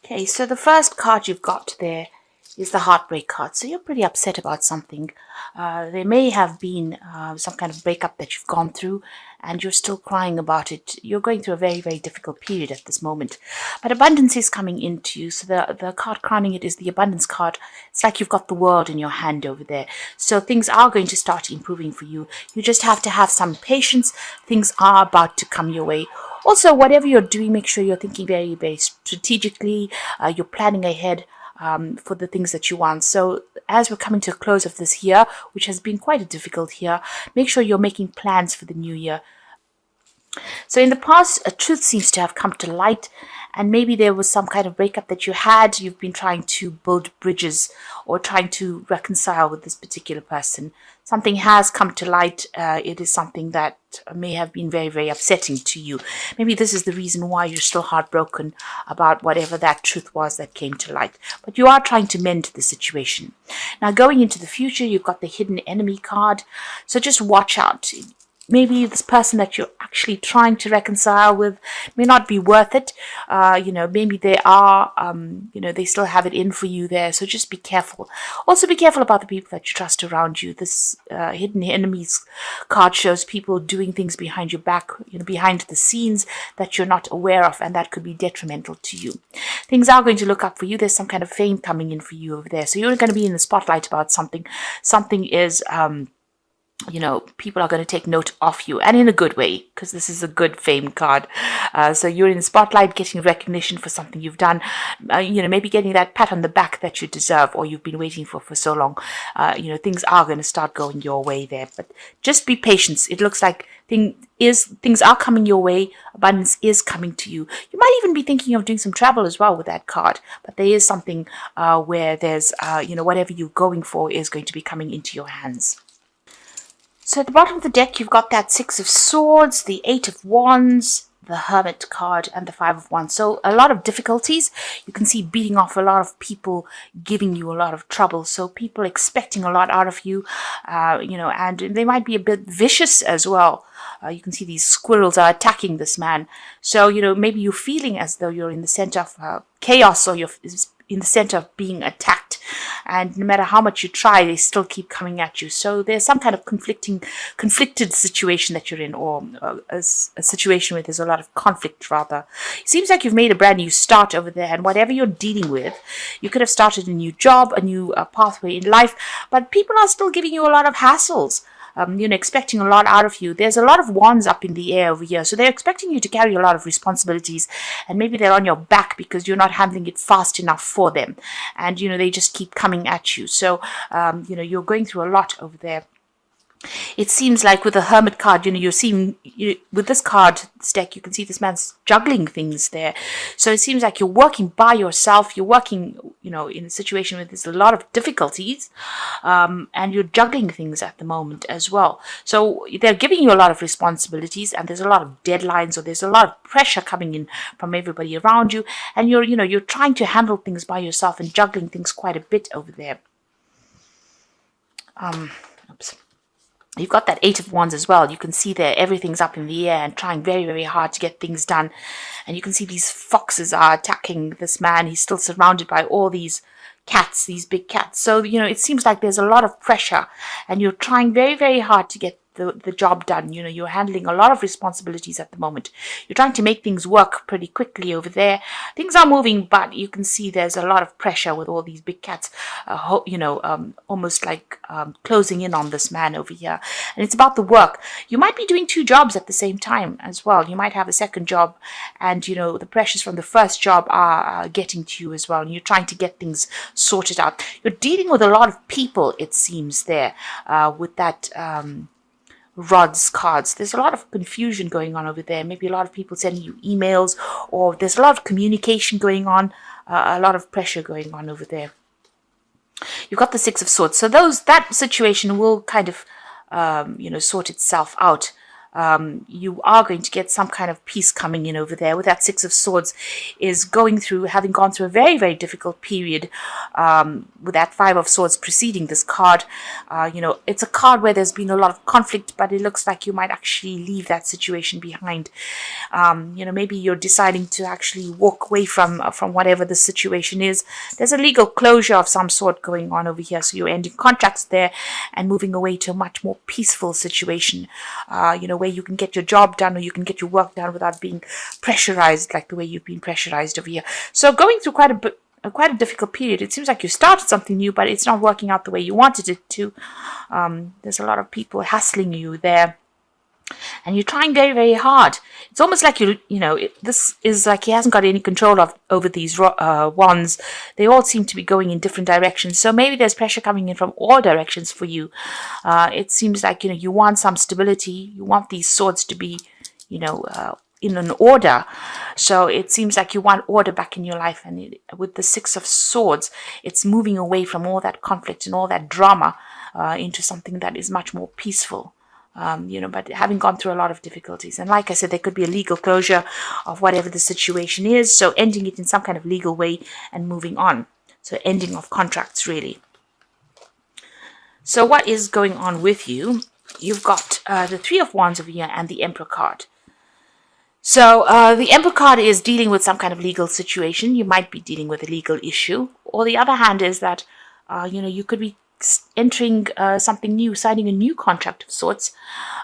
Okay, so the first card you've got there is the heartbreak card. So you're pretty upset about something. There may have been some kind of breakup that you've gone through and you're still crying about it. You're going through a very, very difficult period at this moment. But abundance is coming into you. So the card crowning it is the abundance card. It's like you've got the world in your hand over there. So things are going to start improving for you. You just have to have some patience. Things are about to come your way. Also, whatever you're doing, make sure you're thinking very, very strategically. You're planning ahead for the things that you want. So as we're coming to a close of this year, which has been quite a difficult year, make sure you're making plans for the new year. So in the past, a truth seems to have come to light, and maybe there was some kind of breakup that you had. You've been trying to build bridges or trying to reconcile with this particular person. Something has come to light. It is something that may have been very, very upsetting to you. Maybe this is the reason why you're still heartbroken about whatever that truth was that came to light. But you are trying to mend the situation. Now, going into the future, you've got the hidden enemy card. So just watch out. Maybe this person that you're actually trying to reconcile with may not be worth it. Maybe they are, they still have it in for you there. So just be careful. Also be careful about the people that you trust around you. This hidden enemies card shows people doing things behind your back, behind the scenes that you're not aware of, and that could be detrimental to you. Things are going to look up for you. There's some kind of fame coming in for you over there. So you're going to be in the spotlight about something. Something is... people are going to take note of you, and in a good way, because this is a good fame card. So you're in the spotlight, getting recognition for something you've done, maybe getting that pat on the back that you deserve or you've been waiting for so long. Things are going to start going your way there, but just be patient. It looks like things are coming your way. Abundance is coming to you. You might even be thinking of doing some travel as well with that card, but there is something where there's, whatever you're going for is going to be coming into your hands. So at the bottom of the deck, you've got that Six of Swords, the Eight of Wands, the Hermit card, and the Five of Wands. So a lot of difficulties. You can see beating off a lot of people, giving you a lot of trouble. So people expecting a lot out of you, and they might be a bit vicious as well. You can see these squirrels are attacking this man. So, maybe you're feeling as though you're in the center of chaos, or you're in the center of being attacked. And no matter how much you try, they still keep coming at you. So there's some kind of conflicted situation that you're in, or a situation where there's a lot of conflict, rather. It seems like you've made a brand new start over there, and whatever you're dealing with, you could have started a new job, a new pathway in life, but people are still giving you a lot of hassles. Expecting a lot out of you. There's a lot of wands up in the air over here. So they're expecting you to carry a lot of responsibilities, and maybe they're on your back because you're not handling it fast enough for them. And, they just keep coming at you. So, you're going through a lot over there. It seems like with the Hermit card, you're seeing, with this card, this deck, you can see this man's juggling things there. So it seems like you're working by yourself. You're working, in a situation where there's a lot of difficulties, and you're juggling things at the moment as well. So they're giving you a lot of responsibilities, and there's a lot of deadlines, or there's a lot of pressure coming in from everybody around you. And you're trying to handle things by yourself and juggling things quite a bit over there. Oops. You've got that Eight of Wands as well. You can see there everything's up in the air and trying very, very hard to get things done. And you can see these foxes are attacking this man. He's still surrounded by all these cats, these big cats. So, it seems like there's a lot of pressure, and you're trying very, very hard to get the job done. You're handling a lot of responsibilities at the moment. You're trying to make things work pretty quickly over there. Things are moving, but you can see there's a lot of pressure with all these big cats, almost like closing in on this man over here. And it's about the work. You might be doing two jobs at the same time as well. You might have a second job, and, the pressures from the first job are getting to you as well. And you're trying to get things sorted out. You're dealing with a lot of people, it seems, there with that... rods cards. There's a lot of confusion going on over there. Maybe a lot of people sending you emails, or there's a lot of communication going on, a lot of pressure going on over there. You've got the Six of Swords. So that situation will kind of, sort itself out. you are going to get some kind of peace coming in over there. With that Six of Swords is having gone through a very, very difficult period, with that Five of Swords preceding this card. It's a card where there's been a lot of conflict, but it looks like you might actually leave that situation behind. Maybe you're deciding to actually walk away from whatever the situation is. There's a legal closure of some sort going on over here, so you're ending contracts there and moving away to a much more peaceful situation, where you can get your job done, or you can get your work done without being pressurized like the way you've been pressurized over here. So going through quite a difficult period. It seems like you started something new, but it's not working out the way you wanted it to. There's a lot of people hassling you there, and you're trying very, very hard. It's almost like this is like he hasn't got any control over these wands. They all seem to be going in different directions. So maybe there's pressure coming in from all directions for you. It seems like you want some stability. You want these swords to be, in an order. So it seems like you want order back in your life. And with the Six of Swords, it's moving away from all that conflict and all that drama into something that is much more peaceful. But having gone through a lot of difficulties. And like I said, there could be a legal closure of whatever the situation is. So ending it in some kind of legal way and moving on. So ending of contracts, really. So what is going on with you? You've got the Three of Wands over here and the Emperor card. So the Emperor card is dealing with some kind of legal situation. You might be dealing with a legal issue. Or the other hand is that, you could be entering something new, signing a new contract of sorts,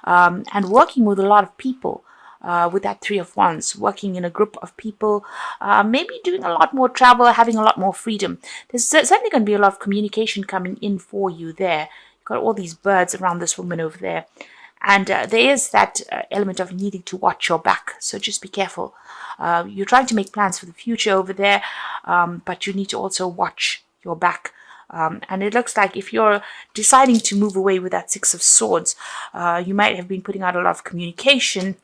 and working with a lot of people with that Three of Wands, working in a group of people, maybe doing a lot more travel, having a lot more freedom. There's certainly going to be a lot of communication coming in for you there. You've got all these birds around this woman over there. And there is that element of needing to watch your back. So just be careful. You're trying to make plans for the future over there, but you need to also watch your back. And it looks like if you're deciding to move away with that Six of Swords, you might have been putting out a lot of communication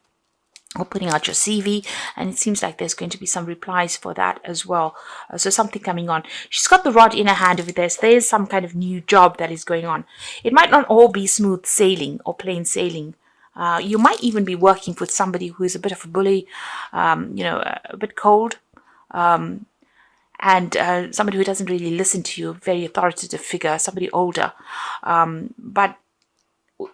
or putting out your CV, and it seems like there's going to be some replies for that as well. So something coming on. She's got the rod in her hand over there, so there is some kind of new job that is going on. It might not all be smooth sailing or plain sailing. You might even be working with somebody who is a bit of a bully, a bit cold, and somebody who doesn't really listen to you, very authoritative figure, somebody older. But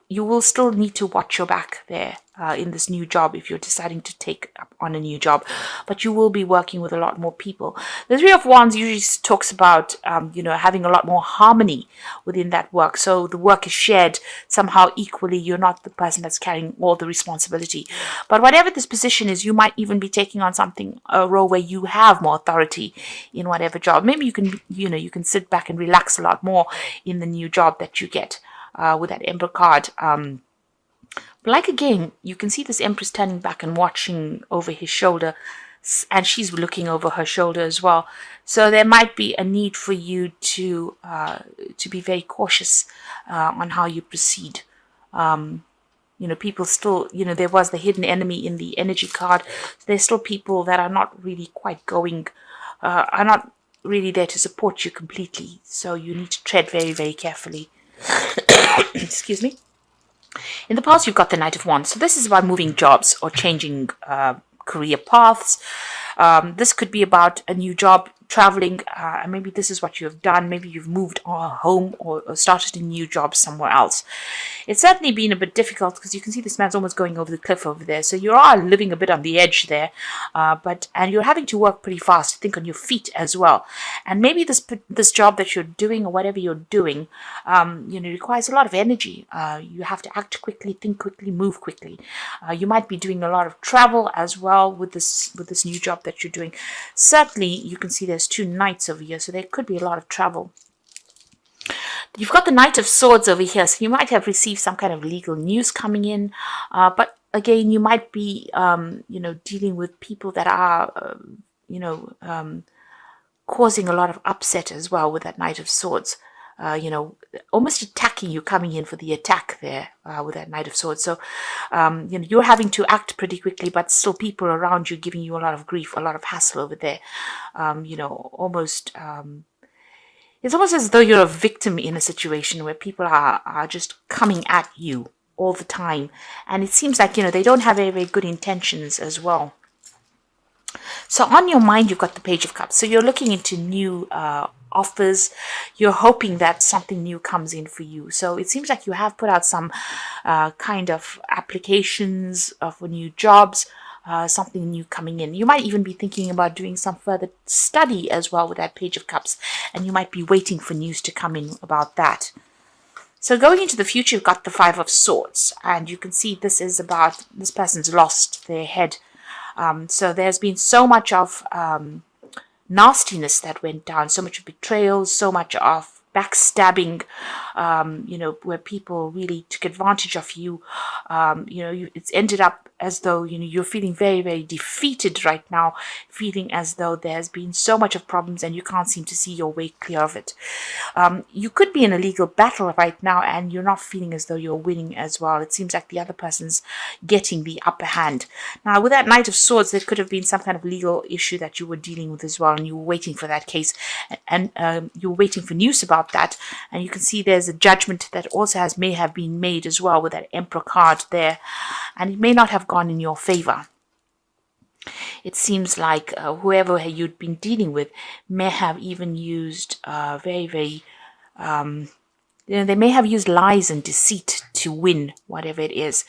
you will still need to watch your back there in this new job if you're deciding to take up on a new job. But you will be working with a lot more people. The Three of Wands usually talks about, having a lot more harmony within that work. So the work is shared somehow equally. You're not the person that's carrying all the responsibility. But whatever this position is, you might even be taking on a role where you have more authority in whatever job. Maybe you can sit back and relax a lot more in the new job that you get. With that Emperor card. But like again, you can see this Empress turning back and watching over his shoulder, and she's looking over her shoulder as well. So there might be a need for you to be very cautious on how you proceed. People still, there was the hidden enemy in the energy card. There's still people that are not really quite are not really there to support you completely. So you need to tread very, very carefully. Excuse me. In the past, you've got the Knight of Wands. So this is about moving jobs or changing career paths. This could be about a new job, traveling, and maybe this is what you have done. Maybe you've moved home or started a new job somewhere else. It's certainly been a bit difficult because you can see this man's almost going over the cliff over there. So you are living a bit on the edge there, and you're having to work pretty fast to think on your feet as well. And maybe this job that you're doing or whatever you're doing, requires a lot of energy. You have to act quickly, think quickly, move quickly. You might be doing a lot of travel as well with this new job that you're doing. Certainly, you can see there's two knights over here, so there could be a lot of travel. You've got the Knight of Swords over here, so you might have received some kind of legal news coming in, but again, you might be, dealing with people that are, causing a lot of upset as well with that Knight of Swords. Almost attacking you, coming in for the attack there with that Knight of Swords. So, you're having to act pretty quickly, but still people around you giving you a lot of grief, a lot of hassle over there. It's almost as though you're a victim in a situation where people are just coming at you. all the time. And it seems like, they don't have very, very good intentions as well. So on your mind, you've got the Page of Cups. So you're looking into new offers. You're hoping that something new comes in for you. So it seems like you have put out some kind of applications for new jobs, something new coming in. You might even be thinking about doing some further study as well with that Page of Cups. And you might be waiting for news to come in about that. So going into the future, you've got the Five of Swords. And you can see this is about this person's lost their head. So there's been so much of nastiness that went down, so much of betrayal, so much of backstabbing, where people really took advantage of you. It's ended up as though, you're feeling very, very defeated right now, feeling as though there's been so much of problems and you can't seem to see your way clear of it. You could be in a legal battle right now and you're not feeling as though you're winning as well. It seems like the other person's getting the upper hand. Now, with that Knight of Swords, there could have been some kind of legal issue that you were dealing with as well, and you were waiting for that case, and you were waiting for news about that. And you can see there's a judgment that also may have been made as well with that Emperor card there, and it may not have gone in your favor. It seems like whoever you'd been dealing with may have even used very, very they may have used lies and deceit to win whatever it is,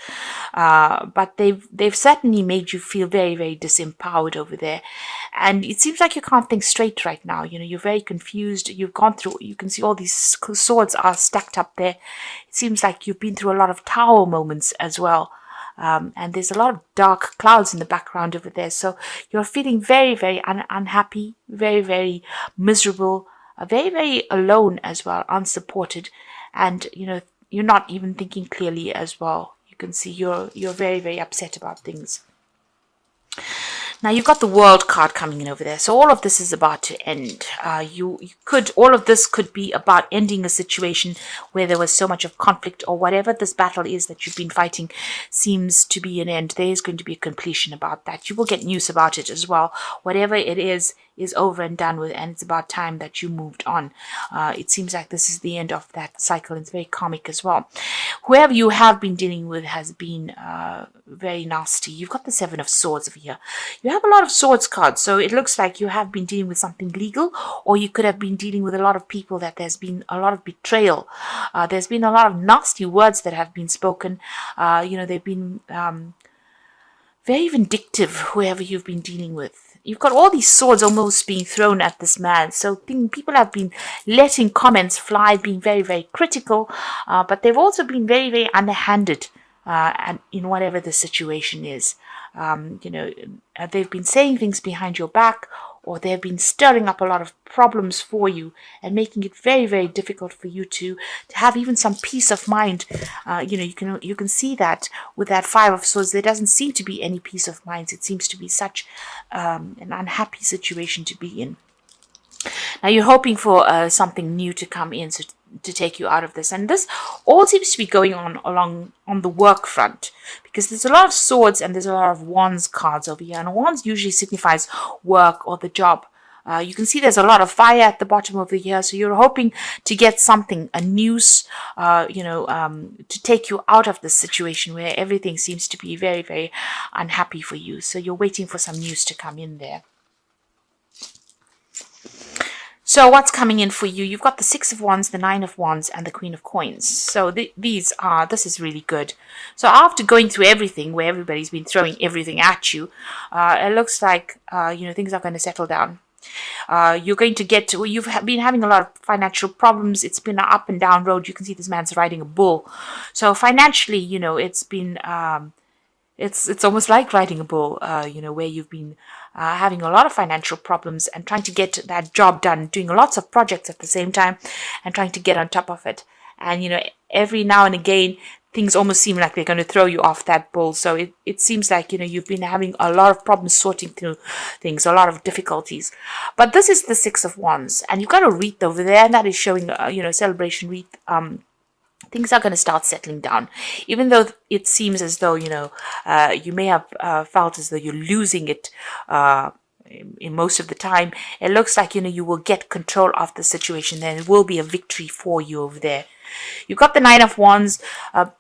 but they've certainly made you feel very, very disempowered over there, and it seems like you can't think straight right now. You're very confused. You've gone through. You can see all these swords are stacked up there. It seems like you've been through a lot of tower moments as well. And there's a lot of dark clouds in the background over there. So you're feeling very, very unhappy, very, very miserable, very, very alone as well, unsupported. And, you're not even thinking clearly as well. You can see you're very, very upset about things. Now you've got the World card coming in over there. So all of this is about to end. All of this could be about ending a situation where there was so much of conflict, or whatever this battle is that you've been fighting seems to be an end. There is going to be a completion about that. You will get news about it as well. Whatever it is over and done with, and it's about time that you moved on. It seems like this is the end of that cycle. It's very karmic as well. Whoever you have been dealing with has been very nasty. You've got the Seven of Swords over here. You have a lot of swords cards, so it looks like you have been dealing with something legal, or you could have been dealing with a lot of people that there's been a lot of betrayal. There's been a lot of nasty words that have been spoken. They've been very vindictive, whoever you've been dealing with. You've got all these swords almost being thrown at this man. So people have been letting comments fly, being very, very critical, but they've also been very, very underhanded and in whatever the situation is. They've been saying things behind your back, or they've been stirring up a lot of problems for you and making it very, very difficult for you to have even some peace of mind. You can see that with that Five of Swords, there doesn't seem to be any peace of mind. It seems to be such an unhappy situation to be in. Now you're hoping for something new to come in, so to take you out of this, and this all seems to be going on the work front, because there's a lot of swords and there's a lot of wands cards over here, and wands usually signifies work or the job. You can see there's a lot of fire at the bottom over here, so you're hoping to get something, a news, to take you out of this situation where everything seems to be very, very unhappy for you. So you're waiting for some news to come in there. So what's coming in for you? You've got the Six of Wands, the Nine of Wands, and the Queen of Coins. So this is really good. So after going through everything, where everybody's been throwing everything at you, it looks like things are going to settle down. You're going to you've been having a lot of financial problems. It's been an up and down road. You can see this man's riding a bull. So financially, it's been it's almost like riding a bull, where you've been having a lot of financial problems and trying to get that job done, doing lots of projects at the same time and trying to get on top of it. And, every now and again, things almost seem like they're going to throw you off that bull. So it seems like, you've been having a lot of problems sorting through things, a lot of difficulties. But this is the Six of Wands, and you've got a wreath over there, and that is showing, celebration wreath. Things are going to start settling down, even though it seems as though, you may have felt as though you're losing it in most of the time, it looks like, you will get control of the situation. Then it will be a victory for you over there. You've got the Nine of Wands.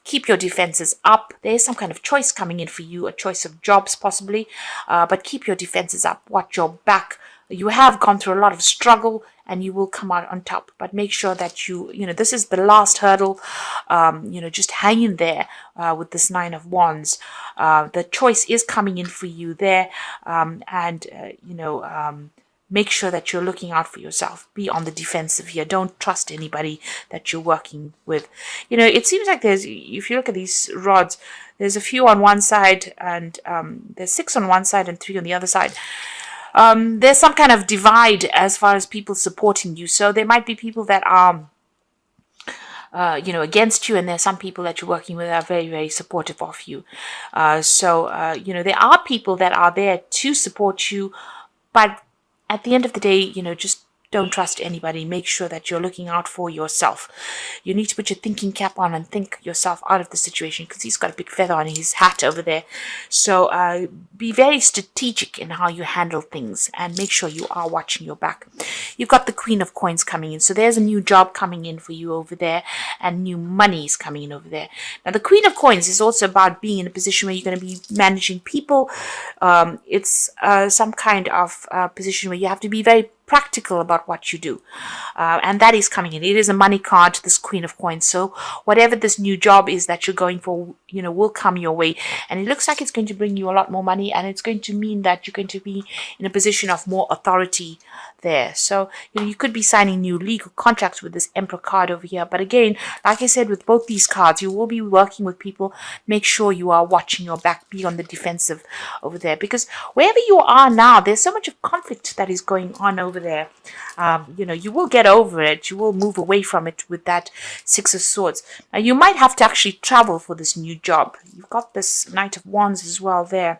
Keep your defenses up. There's some kind of choice coming in for you, a choice of jobs possibly, but keep your defenses up. Watch your back. You have gone through a lot of struggle and you will come out on top, but make sure that this is the last hurdle. Just hang in there with this Nine of Wands. The choice is coming in for you there, make sure that you're looking out for yourself. Be on the defensive here. Don't trust anybody that you're working with. It seems like if you look at these rods, there's a few on one side and there's 6 on one side and 3 on the other side. There's some kind of divide as far as people supporting you. So there might be people that are, against you, and there's some people that you're working with that are very, very supportive of you. There are people that are there to support you, but at the end of the day, just don't trust anybody. Make sure that you're looking out for yourself. You need to put your thinking cap on and think yourself out of the situation, because he's got a big feather on his hat over there. So be very strategic in how you handle things and make sure you are watching your back. You've got the Queen of Coins coming in. So there's a new job coming in for you over there, and new money is coming in over there. Now, the Queen of Coins is also about being in a position where you're going to be managing people. It's some kind of position where you have to be very practical about what you do, and that is coming in. It is a money card, this Queen of Coins. So whatever this new job is that you're going for, will come your way, and it looks like it's going to bring you a lot more money, and it's going to mean that you're going to be in a position of more authority there. So you could be signing new legal contracts with this Emperor card over here. But again, like I said, with both these cards, you will be working with people. Make sure you are watching your back. Be on the defensive over there, because wherever you are now, there's so much of conflict that is going on over there. You will get over it. You will move away from it with that Six of Swords. Now, you might have to actually travel for this new job. You've got this Knight of Wands as well there.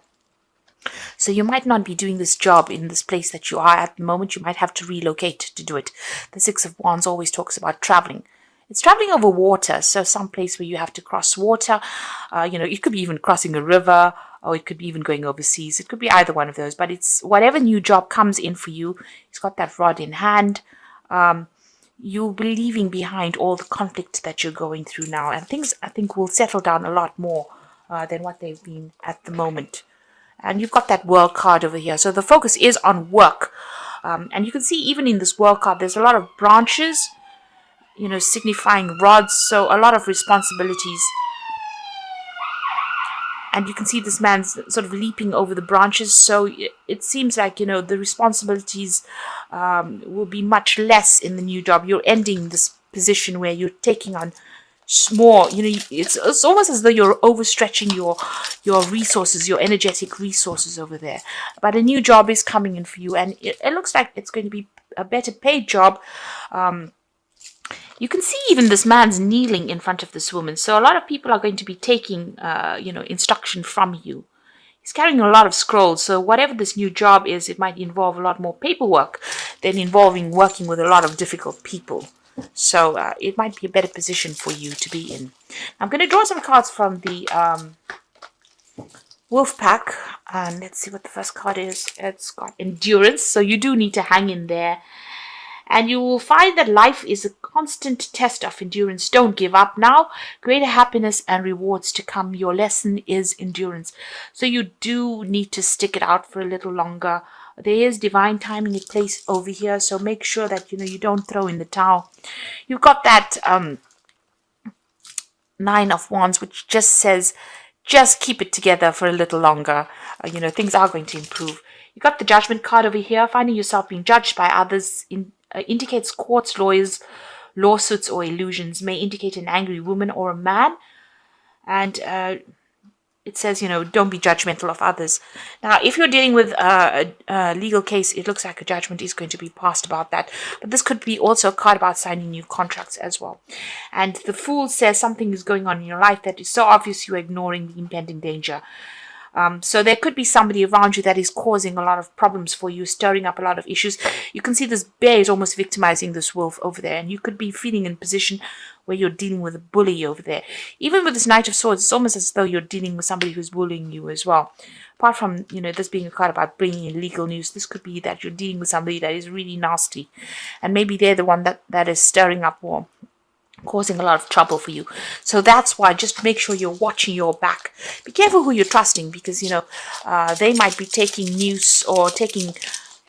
So you might not be doing this job in this place that you are at the moment. You might have to relocate to do it. The Six of Wands always talks about traveling. It's traveling over water, so some place where you have to cross water. It could be even crossing a river, or it could be even going overseas. It could be either one of those, but it's whatever new job comes in for you. He's got that rod in hand. You'll be leaving behind all the conflict that you're going through now, and things, I think, will settle down a lot more than what they've been at the moment. And you've got that World card over here, so the focus is on work. And you can see even in this World card, there's a lot of branches, signifying rods, so a lot of responsibilities. And you can see this man's sort of leaping over the branches, so it seems like, the responsibilities will be much less in the new job. You're ending this position where you're taking on more, it's almost as though you're overstretching your resources, your energetic resources over there. But a new job is coming in for you, and it looks like it's going to be a better paid job. You can see even this man's kneeling in front of this woman. So a lot of people are going to be taking, instruction from you. He's carrying a lot of scrolls. So whatever this new job is, it might involve a lot more paperwork than involving working with a lot of difficult people. So it might be a better position for you to be in. I'm going to draw some cards from the Wolf Pack. And let's see what the first card is. It's got endurance. So you do need to hang in there. And you will find that life is a constant test of endurance. Don't give up now. Greater happiness and rewards to come. Your lesson is endurance. So you do need to stick it out for a little longer. There is divine timing in place over here. So make sure that, you don't throw in the towel. You've got that Nine of Wands, which just says, just keep it together for a little longer. Things are going to improve. You got the Judgment card over here. Finding yourself being judged by others indicates courts, lawyers, lawsuits, or illusions. May indicate an angry woman or a man. And it says, don't be judgmental of others. Now, if you're dealing with a legal case, it looks like a judgment is going to be passed about that. But this could be also a card about signing new contracts as well. And the Fool says something is going on in your life that is so obvious you're ignoring the impending danger. So there could be somebody around you that is causing a lot of problems for you, stirring up a lot of issues. You can see this bear is almost victimizing this wolf over there, and you could be feeling in a position where you're dealing with a bully over there. Even with this Knight of Swords, it's almost as though you're dealing with somebody who's bullying you as well. Apart from, this being a card about bringing in legal news, this could be that you're dealing with somebody that is really nasty, and maybe they're the one that is stirring up war, causing a lot of trouble for you. So that's why just make sure you're watching your back. Be careful who you're trusting, because they might be taking news or taking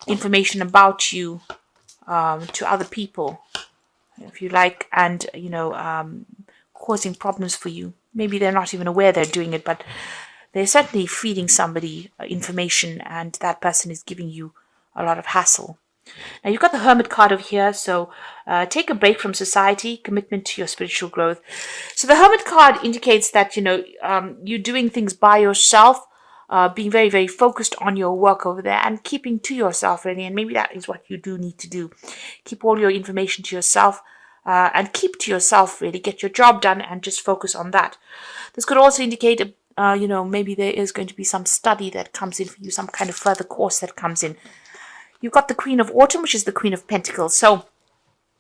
information about you to other people, if you like, and causing problems for you. Maybe they're not even aware they're doing it, but they're certainly feeding somebody information, and that person is giving you a lot of hassle. Now you've got the Hermit card over here, so take a break from society, commitment to your spiritual growth. So the Hermit card indicates that you're doing things by yourself, being very, very focused on your work over there, and keeping to yourself really. And maybe that is what you do need to do. Keep all your information to yourself, and keep to yourself really. Get your job done and just focus on that. This could also indicate maybe there is going to be some study that comes in for you, some kind of further course that comes in. You've got the Queen of Autumn, which is the Queen of Pentacles. So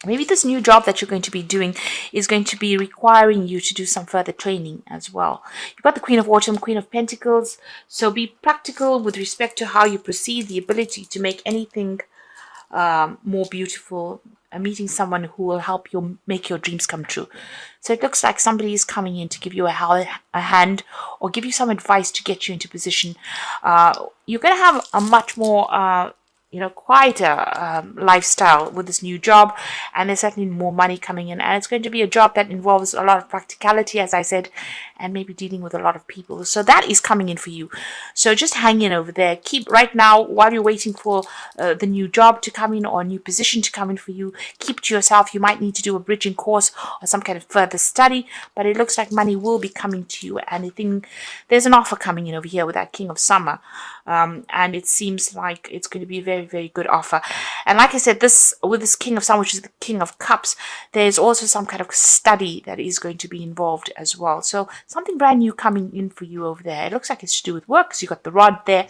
maybe this new job that you're going to be doing is going to be requiring you to do some further training as well. You've got the Queen of Autumn, Queen of Pentacles. So be practical with respect to how you proceed, the ability to make anything more beautiful, meeting someone who will help you make your dreams come true. So it looks like somebody is coming in to give you a hand or give you some advice to get you into position. You're going to have a much more quieter lifestyle with this new job, and there's certainly more money coming in, and it's going to be a job that involves a lot of practicality, as I said, and maybe dealing with a lot of people. So that is coming in for you. So just hang in over there. Keep right now, while you're waiting for the new job to come in or a new position to come in for you, keep to yourself. You might need to do a bridging course or some kind of further study, but it looks like money will be coming to you, and I think there's an offer coming in over here with that King of Summer, and it seems like it's going to be a very, very good offer. And like I said, with this King of Summer, which is the King of Cups, there's also some kind of study that is going to be involved as well. So something brand new coming in for you over there. It looks like it's to do with work, because you've got the rod there,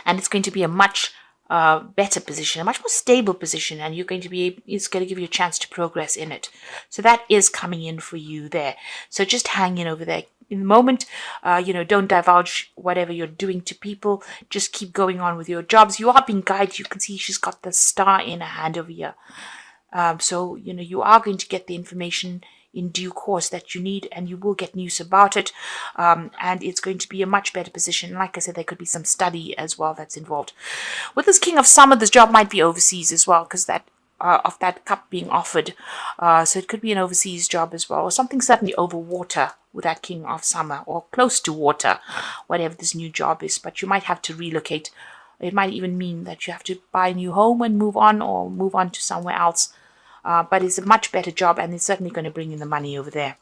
and it's going to be a much better position, a much more stable position, and it's going to give you a chance to progress in it. So that is coming in for you there. So just hang in over there. In the moment, don't divulge whatever you're doing to people. Just keep going on with your jobs. You are being guided. You can see she's got the star in her hand over here. So you are going to get the information in due course that you need, and you will get news about it, and it's going to be a much better position. Like I said, there could be some study as well that's involved. With this King of Summer, this job might be overseas as well, because of that cup being offered. So it could be an overseas job as well, or something certainly over water with that King of Summer, or close to water, whatever this new job is. But you might have to relocate. It might even mean that you have to buy a new home and move on, or move on to somewhere else. But it's a much better job, and it's certainly going to bring in the money over there.